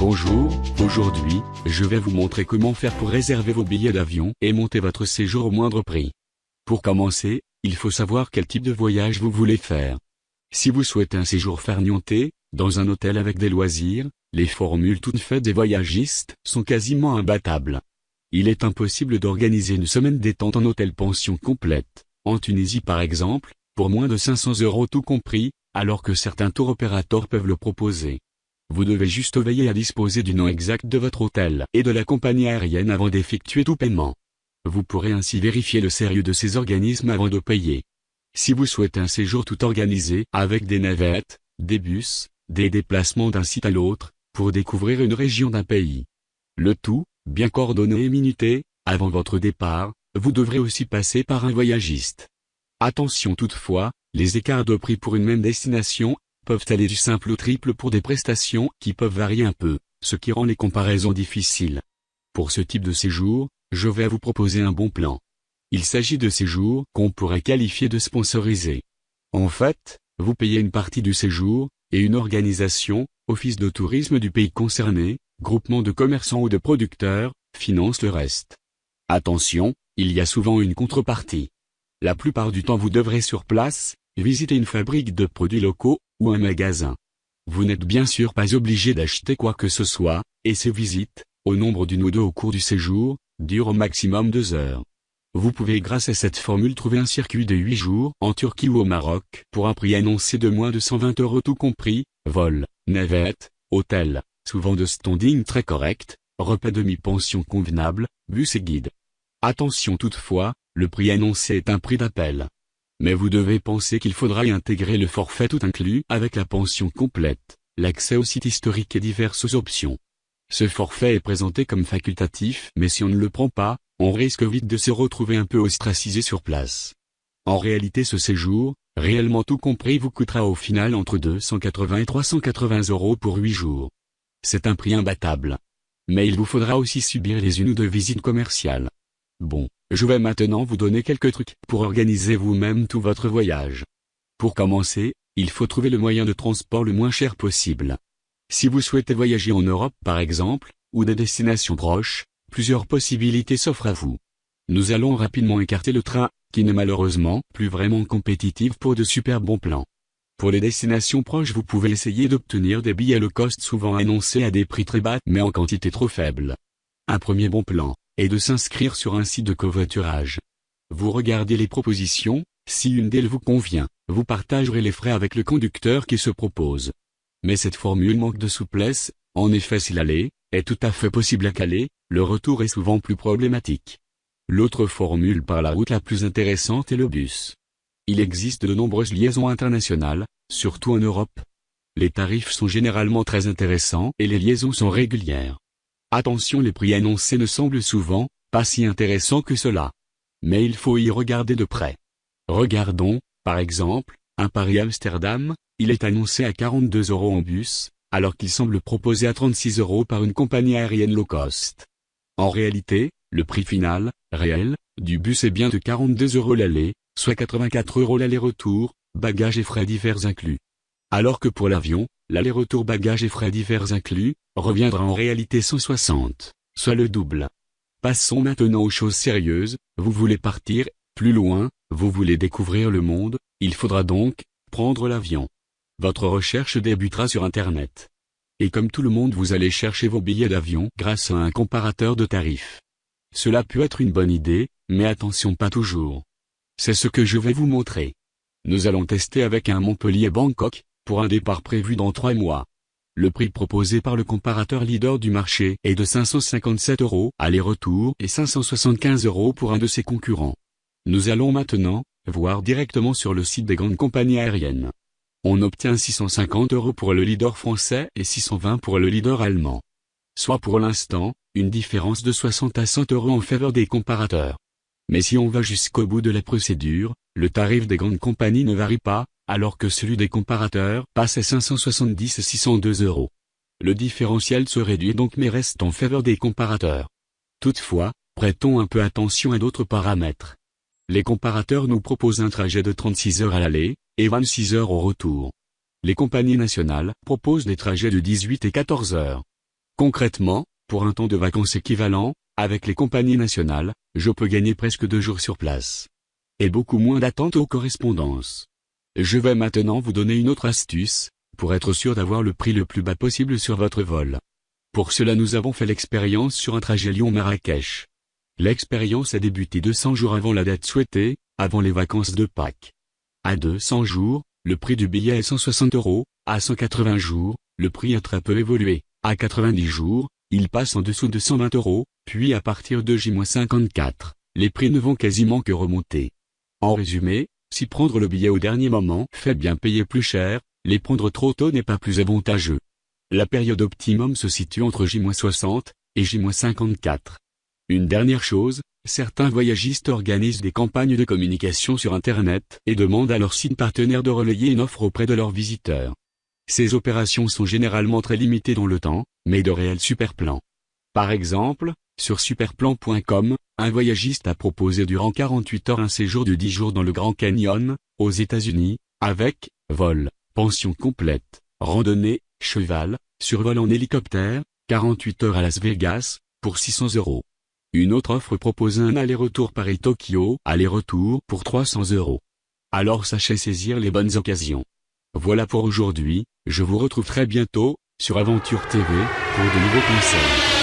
Bonjour, aujourd'hui, je vais vous montrer comment faire pour réserver vos billets d'avion et monter votre séjour au moindre prix. Pour commencer, il faut savoir quel type de voyage vous voulez faire. Si vous souhaitez un séjour farniente, dans un hôtel avec des loisirs, les formules toutes faites des voyagistes sont quasiment imbattables. Il est impossible d'organiser une semaine détente en hôtel-pension complète, en Tunisie par exemple, pour moins de 500 € tout compris, alors que certains tour opérateurs peuvent le proposer. Vous devez juste veiller à disposer du nom exact de votre hôtel et de la compagnie aérienne avant d'effectuer tout paiement. Vous pourrez ainsi vérifier le sérieux de ces organismes avant de payer. Si vous souhaitez un séjour tout organisé avec des navettes, des bus, des déplacements d'un site à l'autre, pour découvrir une région d'un pays. Le tout, bien coordonné et minuté, avant votre départ, vous devrez aussi passer par un voyagiste. Attention toutefois, les écarts de prix pour une même destination peuvent aller du simple au triple pour des prestations qui peuvent varier un peu, ce qui rend les comparaisons difficiles. Pour ce type de séjour, je vais vous proposer un bon plan. Il s'agit de séjours qu'on pourrait qualifier de sponsorisés. En fait, vous payez une partie du séjour, et une organisation, office de tourisme du pays concerné, groupement de commerçants ou de producteurs, finance le reste. Attention, il y a souvent une contrepartie. La plupart du temps vous devrez sur place, visiter une fabrique de produits locaux, ou un magasin. Vous n'êtes bien sûr pas obligé d'acheter quoi que ce soit, et ces visites, au nombre d'une ou deux au cours du séjour, durent au maximum 2 heures. Vous pouvez grâce à cette formule trouver un circuit de 8 jours en Turquie ou au Maroc pour un prix annoncé de moins de 120 € tout compris, vol, navette, hôtel, souvent de standing très correct, repas demi-pension convenable, bus et guide. Attention toutefois, le prix annoncé est un prix d'appel. Mais vous devez penser qu'il faudra y intégrer le forfait tout inclus avec la pension complète, l'accès au site historique et diverses options. Ce forfait est présenté comme facultatif, mais si on ne le prend pas, on risque vite de se retrouver un peu ostracisé sur place. En réalité ce séjour, réellement tout compris vous coûtera au final entre 280 et 380 € pour 8 jours. C'est un prix imbattable. Mais il vous faudra aussi subir les 1 ou 2 visites commerciales. Bon, je vais maintenant vous donner quelques trucs pour organiser vous-même tout votre voyage. Pour commencer, il faut trouver le moyen de transport le moins cher possible. Si vous souhaitez voyager en Europe par exemple, ou des destinations proches, plusieurs possibilités s'offrent à vous. Nous allons rapidement écarter le train, qui n'est malheureusement plus vraiment compétitif pour de super bons plans. Pour les destinations proches vous pouvez essayer d'obtenir des billets low cost souvent annoncés à des prix très bas mais en quantité trop faible. Un premier bon plan est de s'inscrire sur un site de covoiturage. Vous regardez les propositions, si une d'elles vous convient, vous partagerez les frais avec le conducteur qui se propose. Mais cette formule manque de souplesse, en effet si l'aller est tout à fait possible à Calais, le retour est souvent plus problématique. L'autre formule par la route la plus intéressante est le bus. Il existe de nombreuses liaisons internationales, surtout en Europe. Les tarifs sont généralement très intéressants et les liaisons sont régulières. Attention, les prix annoncés ne semblent souvent pas si intéressants que cela. Mais il faut y regarder de près. Regardons, par exemple, un Paris-Amsterdam, il est annoncé à 42 € en bus, alors qu'il semble proposé à 36 € par une compagnie aérienne low cost. En réalité, le prix final, réel, du bus est bien de 42 € l'aller, soit 84 € l'aller-retour, bagages et frais divers inclus. Alors que pour l'avion, l'aller-retour bagages et frais divers inclus, reviendra en réalité 160, soit le double. Passons maintenant aux choses sérieuses, vous voulez partir, plus loin, vous voulez découvrir le monde, il faudra donc prendre l'avion. Votre recherche débutera sur Internet. Et comme tout le monde vous allez chercher vos billets d'avion grâce à un comparateur de tarifs. Cela peut être une bonne idée, mais attention pas toujours. C'est ce que je vais vous montrer. Nous allons tester avec un Montpellier-Bangkok, pour un départ prévu dans 3 mois. Le prix proposé par le comparateur leader du marché est de 557 € aller-retour et 575 € pour un de ses concurrents. Nous allons maintenant voir directement sur le site des grandes compagnies aériennes. On obtient 650 € pour le leader français et 620 € pour le leader allemand. Soit pour l'instant, une différence de 60 à 100 € en faveur des comparateurs. Mais si on va jusqu'au bout de la procédure, le tarif des grandes compagnies ne varie pas, alors que celui des comparateurs passe à 570 et 602 €. Le différentiel se réduit donc mais reste en faveur des comparateurs. Toutefois, prêtons un peu attention à d'autres paramètres. Les comparateurs nous proposent un trajet de 36 heures à l'aller, et 26 heures au retour. Les compagnies nationales proposent des trajets de 18 et 14 heures. Concrètement, pour un temps de vacances équivalent, avec les compagnies nationales, je peux gagner presque 2 jours sur place. Et beaucoup moins d'attente aux correspondances. Je vais maintenant vous donner une autre astuce, pour être sûr d'avoir le prix le plus bas possible sur votre vol. Pour cela nous avons fait l'expérience sur un trajet Lyon-Marrakech. L'expérience a débuté 200 jours avant la date souhaitée, avant les vacances de Pâques. À 200 jours, le prix du billet est 160 €, à 180 jours, le prix a très peu évolué, à 90 jours, il passe en dessous de 120 €, puis à partir de J-54, les prix ne vont quasiment que remonter. En résumé, si prendre le billet au dernier moment fait bien payer plus cher, les prendre trop tôt n'est pas plus avantageux. La période optimum se situe entre J-60 et J-54. Une dernière chose, certains voyagistes organisent des campagnes de communication sur Internet et demandent à leurs sites partenaires de relayer une offre auprès de leurs visiteurs. Ces opérations sont généralement très limitées dans le temps, mais de réels superplans. Par exemple, sur superplan.com, un voyagiste a proposé durant 48 heures un séjour de 10 jours dans le Grand Canyon, aux États-Unis, avec vol, pension complète, randonnée, cheval, survol en hélicoptère, 48 heures à Las Vegas, pour 600 €. Une autre offre propose un aller-retour Paris-Tokyo, aller-retour pour 300 €. Alors sachez saisir les bonnes occasions. Voilà pour aujourd'hui, je vous retrouve très bientôt, sur Aventure TV, pour de nouveaux conseils.